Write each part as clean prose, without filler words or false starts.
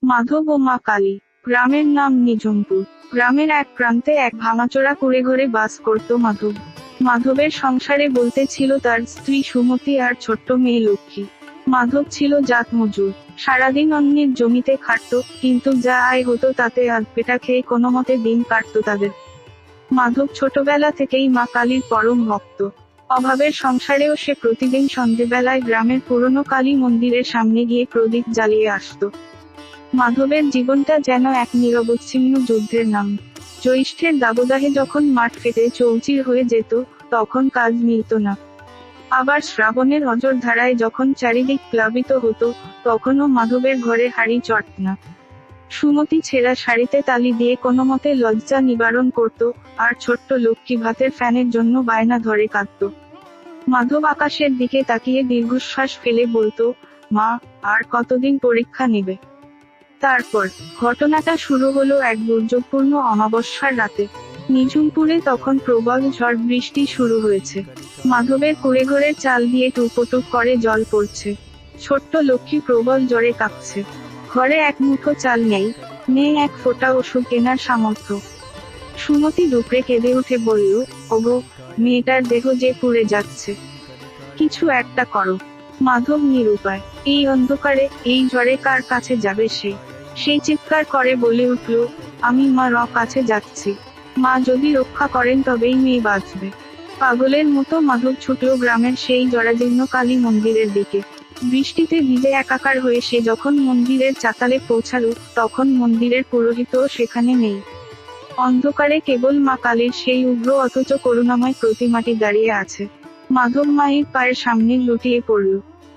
মাধব ও মা কালী। গ্রামের নাম নিঝুমপুর। গ্রামের এক প্রান্তে এক ভাঙাচোরা কুঁড়েঘরে বাস করত মাধব। মাধবের সংসারে বলতে ছিল তার স্ত্রী সুমতি আর ছোট্ট মেয়ে লক্ষ্মী। মাধব ছিল জাত মজুর। সারাদিন অন্যের জমিতে খাটত, কিন্তু যা আয় হতো তাতে আধপেটা খেয়ে কোনোমতে দিন কাটত তাদের। মাধব ছোটবেলা থেকেই মা কালীর পরম ভক্ত। অভাবের সংসারেও সে প্রতিদিন সন্ধেবেলায় গ্রামের পুরনো কালী মন্দিরের সামনে গিয়ে প্রদীপ জ্বালিয়ে আসত। মাধবের জীবনটা যেন এক নিরবচ্ছিন্ন যুদ্ধের নাম। জ্যৈষ্ঠের দাবদাহে যখন মাঠ ফেটে চৌচির হয়ে যেত, তখন কাজ মিলত না। আবার শ্রাবণের অজর ধারায় যখন চারিদিক প্লাবিত হতো, তখনও মাধবের ঘরে হাঁড়ি চট না। সুমতি ছেঁড়া শাড়িতে তালি দিয়ে কোনোমতে লজ্জা নিবারণ করত, আর ছোট্ট লক্ষ্মী ভাতের ফ্যানের জন্য বায়না ধরে কাঁদত। মাধব আকাশের দিকে তাকিয়ে দীর্ঘশ্বাস ফেলে বলতো, মা, আর কতদিন পরীক্ষা নেবে? তারপর ঘটনাটা শুরু হলো এক দুর্যোগপূর্ণ অমাবস্যার রাতে। নিঝুমপুরে তখন প্রবল ঝড় বৃষ্টি শুরু হয়েছে। মাধবের কুঁড়েঘরের চাল দিয়ে টুপটুপ করে জল পড়ছে। ছোট্ট লক্ষ্মী প্রবল জ্বরে কাঁপছে। ঘরে এক মুঠো চাল নেই, নেই এক ফোঁটা ওষুধ কেনার সামর্থ্য। সুমতি ডুকরে কেঁদে উঠে বলল, ওগো, মেয়েটার দেহ যে পুড়ে যাচ্ছে, কিছু একটা করো। মাধব নিরুপায়। এই অন্ধকারে, এই ঝড়ে কার কাছে যাবে সে? সেই চিৎকার করে বলে উঠল, আমি মার কাছে যাচ্ছি। মা যদি রক্ষা করেন তবেই মেয়ে বাঁচবে। পাগলের মতো মাধব ছুটল গ্রামের সেই জরাজীর্ণ কালী মন্দিরের দিকে। বৃষ্টিতে ভিজে একাকার হয়ে সে যখন মন্দিরের চাতালে পৌঁছালো, তখন মন্দিরের পুরোহিতও সেখানে নেই। অন্ধকারে কেবল মা কালীর সেই উগ্র অথচ করুণাময় প্রতিমাটি দাঁড়িয়ে আছে। মাধব মায়ের পায়ের সামনে লুটিয়ে পড়ল।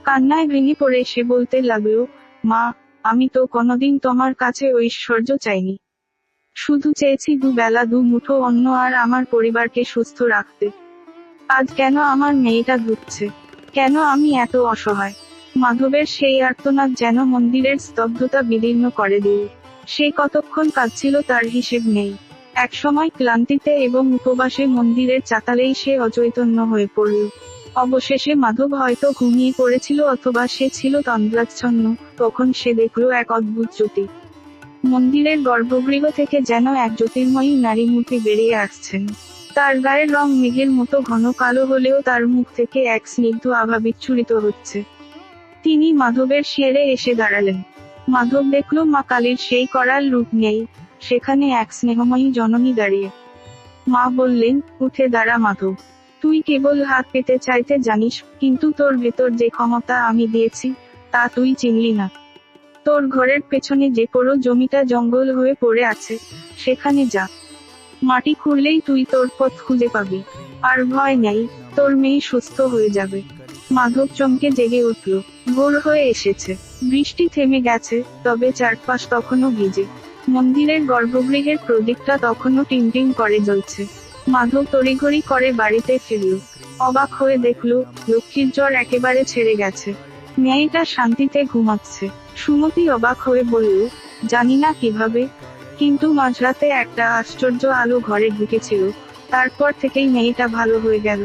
কান্নায় ভেঙে পড়ে সে বলতে লাগলো, মা, আমি তো কোনোদিন তোমার কাছে ঐশ্বর্য চাইনি। শুধু চেয়েছি দুবেলা দু মুঠো অন্ন আর আমার পরিবারকে সুস্থ রাখতে। আজ কেন আমার মেয়েটা ধুচ্ছে? কেন আমি এত অসহায়? মাধবের সেই আর্তনাদ যেন মন্দিরের স্তব্ধতা বিদীর্ণ করে দিল। সে কতক্ষণ কাঁদছিল তার হিসেব নেই। একসময় ক্লান্তিতে এবং উপবাসে মন্দিরের চাতালেই সে অচৈতন্য হয়ে পড়ল। অবশেষে মাধব হয়তো ঘুমিয়ে পড়েছিল অথবা সে ছিল তন্দ্রাচ্ছন্ন। তখন সে দেখল এক অদ্ভুত জ্যোতি। মন্দিরের গর্ভগৃহ থেকে যেন এক জ্যোতির্ময়ী নারী মূর্তি বেরিয়ে আসছেন। তার গায়ের রং মেঘের মতো ঘন কালো হলেও তার মুখ থেকে এক স্নিগ্ধ আভা বিচ্ছুরিত হচ্ছে। তিনি মাধবের শিয়রে এসে দাঁড়ালেন। মাধব দেখল মা কালীর সেই করাল রূপ নেই, সেখানে এক স্নেহময়ী জননী দাঁড়িয়ে। মা বললেন, উঠে দাঁড়া মাধব। তুই কেবল হাত পেতে চাইতে জানিস, কিন্তু তোর ভেতর যে ক্ষমতা আমি দিয়েছি, তা তুই চিনলি না। তোর ঘরের পেছনে যে পুরো জমিটা জঙ্গল হয়ে পড়ে আছে, সেখানে যা। মাটি খুঁড়লেই তুই তোর পথ খুঁজে পাবি। আর ভয় নেই, তোর মেয়ে সুস্থ হয়ে যাবে। মাধব চমকে জেগে উঠল। ভোর হয়ে এসেছে। বৃষ্টি থেমে গেছে, তবে চারপাশ তখনও ভিজে। মন্দিরের গর্ভগৃহের প্রদীপটা তখনও টিমটিম করে জ্বলছে। মাধব তড়িঘড়ি করে বাড়িতে ফিরল। অবাক হয়ে দেখল, লক্ষ্মীর জ্বর একেবারে ছেড়ে গেছে। মেয়েটা শান্তিতে ঘুমাচ্ছে। সুমতি অবাক হয়ে বলল, জানি না কিভাবে, কিন্তু মাঝরাতে একটা আশ্চর্য আলো ঘরে ঢুকেছিল, তারপর থেকেই মেয়েটা ভালো হয়ে গেল।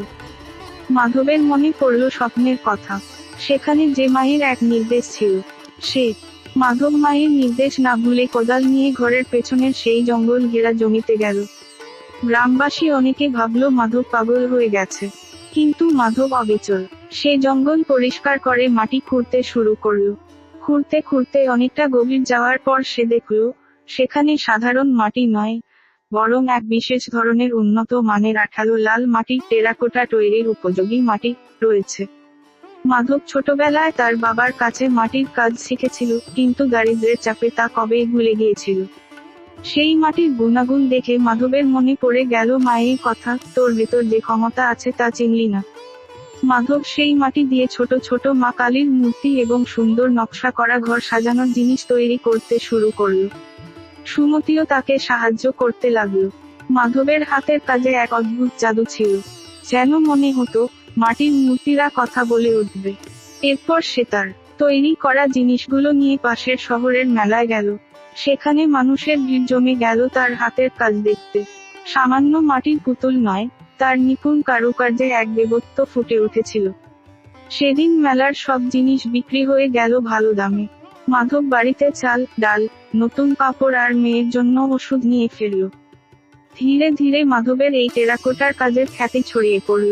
মাধবের মনে পড়ল স্বপ্নের কথা। সেখানে যে মায়ের এক নির্দেশ ছিল, সে। মাধব মায়ের নির্দেশ না ভুলে কোদাল নিয়ে ঘরের পেছনের সেই জঙ্গল ঘেরা জমিতে গেল। গ্রামবাসী অনেকে ভাবল মাধব পাগল হয়ে গেছে, কিন্তু মাধব অবিচল। সে জঙ্গল পরিষ্কার করে মাটি খুঁড়তে শুরু করল। খুঁড়তে খুঁড়তে অনেকটা গভীর যাওয়ার পর সে দেখল, সেখানে সাধারণ মাটি নয়, বরং এক বিশেষ ধরনের উন্নত মানের আঠালো লাল মাটির টেরাকোটা তৈরির উপযোগী মাটি রয়েছে। মাধব ছোটবেলায় তার বাবার কাছে মাটির কাজ শিখেছিল, কিন্তু দারিদ্র্যের চাপে তা কবেই ভুলে গিয়েছিল। সেই মাটির গুণাগুণ দেখে মাধবের মনে পড়ে গেল মায়ের কথা, তোর ভেতর যে ক্ষমতা আছে তা চিনলি না। মাধব সেই মাটি দিয়ে ছোট ছোট মা কালীর মূর্তি এবং সুন্দর নকশা করা ঘর সাজানোর জিনিস তৈরি করতে শুরু করল। সুমতিও তাকে সাহায্য করতে লাগলো। মাধবের হাতের কাজে এক অদ্ভুত জাদু ছিল। যেন মনে হতো, মাটির মূর্তিরা কথা বলে উঠবে। এরপর সে তার তৈরি করা জিনিসগুলো নিয়ে পাশের শহরের মেলায় গেল। সেখানে মানুষের ভিড় জমে গেল তার হাতের কাজ দেখতে। সামান্য মাটির পুতুল নয়, তার নিপুণ কারুকার্যে এক দেবত্ব ফুটে উঠেছিল। সেদিন মেলার সব জিনিস বিক্রি হয়ে গেল ভালো দামে। মাধব বাড়িতে চাল, ডাল, নতুন কাপড় আর মেয়ের জন্য ওষুধ নিয়ে ফিরল। ধীরে ধীরে মাধবের এই টেরাকোটার কাজের খ্যাতি ছড়িয়ে পড়ল।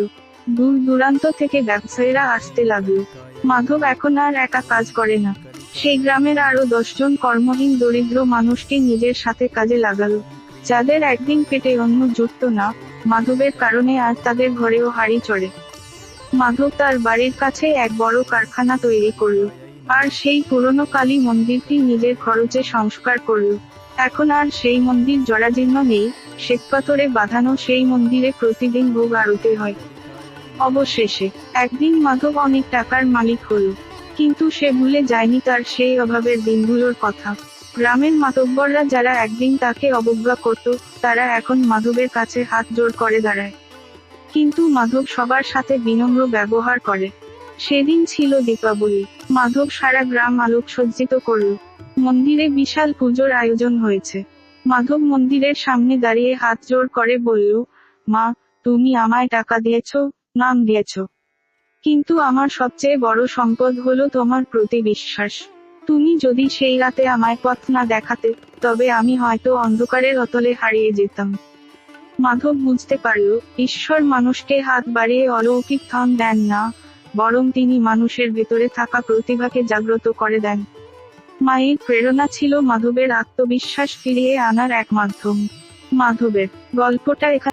দূর দূরান্ত থেকে ব্যবসায়ীরা আসতে লাগলো। মাধব এখন আর একা কাজ করে না, সেই গ্রামের আরো 10 জন কর্মহীন দরিদ্র মানুষকে নিজের সাথে কাজে লাগালো। যাদের একদিন পেটে অন্ন জুটত না, মাধবের কারণে আজ তাদের ঘরেও হাঁড়ি চড়ে। মাধব তার বাড়ির কাছে এক বড় কারখানা তৈরি করল, আর সেই পুরনো কালী মন্দিরটি নিজের খরচে সংস্কার করল। এখন আর সেই মন্দির জরাজীর্ণ নেই, শ্বেতপাথরে বাঁধানো সেই মন্দিরে প্রতিদিন ভোগ আরতি হয়। অবশেষে একদিন মাধব অনেক টাকার মালিক হল, কিন্তু সে ভুলে যায়নি তার সেই অভাবের দিনগুলোর কথা। গ্রামের মাতব্বররা যারা একদিন তাকে অবজ্ঞা করত, তারা এখন মাধবের কাছে হাত জোড় করে দাঁড়ায়। কিন্তু মাধব সবার সাথে বিনম্র ব্যবহার করে। সেদিন ছিল দীপাবলি। মাধব সারা গ্রাম আলোকসজ্জিত করল। মন্দিরে বিশাল পুজোর আয়োজন হয়েছে। মাধব মন্দিরের সামনে দাঁড়িয়ে হাত জোড় করে বলল, মা, তুমি আমায় টাকা দিয়েছ, নাম দিয়েছ, কিন্তু আমার সবচেয়ে বড় সম্পদ হলো তোমার প্রতি বিশ্বাস। তুমি যদি সেই রাতে আমায় পথ না দেখাতে, তবে আমি হয়তো অন্ধকারের অতলে হারিয়ে যেতাম। মাধব বুঝতে পারল, ঈশ্বর মানুষকে হাত বাড়িয়ে অলৌকিক ধন দেন না, বরং তিনি মানুষের ভেতরে থাকা প্রতিভাকে জাগ্রত করে দেন। মায়ের প্রেরণা ছিল মাধবের আত্মবিশ্বাস ফিরিয়ে আনার এক মাধ্যম। মাধবের গল্পটা এখানে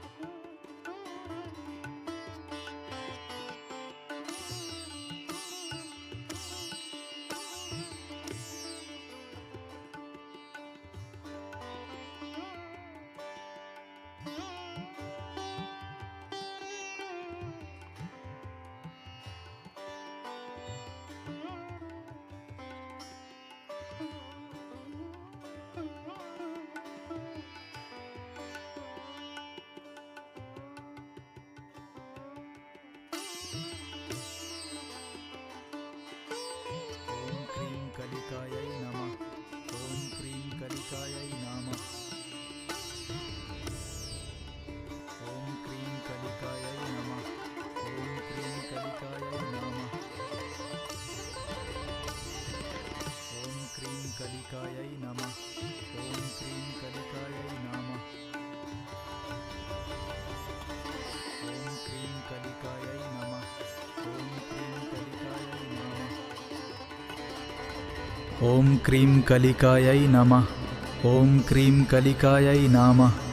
कलिकायै नमः। ॐ क्रीं कलिकायै नमः। ॐ क्रीं कलिकायै नमः। ॐ क्रीं कलिकायै नमः। ॐ क्रीं कलिकायै नमः। ॐ क्रीं कलिकायै नमः। ॐ क्रीं कलिकायै नमः। ॐ क्रीं कलिकायै नमः। ॐ क्रीं कलिकायै नमः। ॐ क्रीं कलिकायै नमः।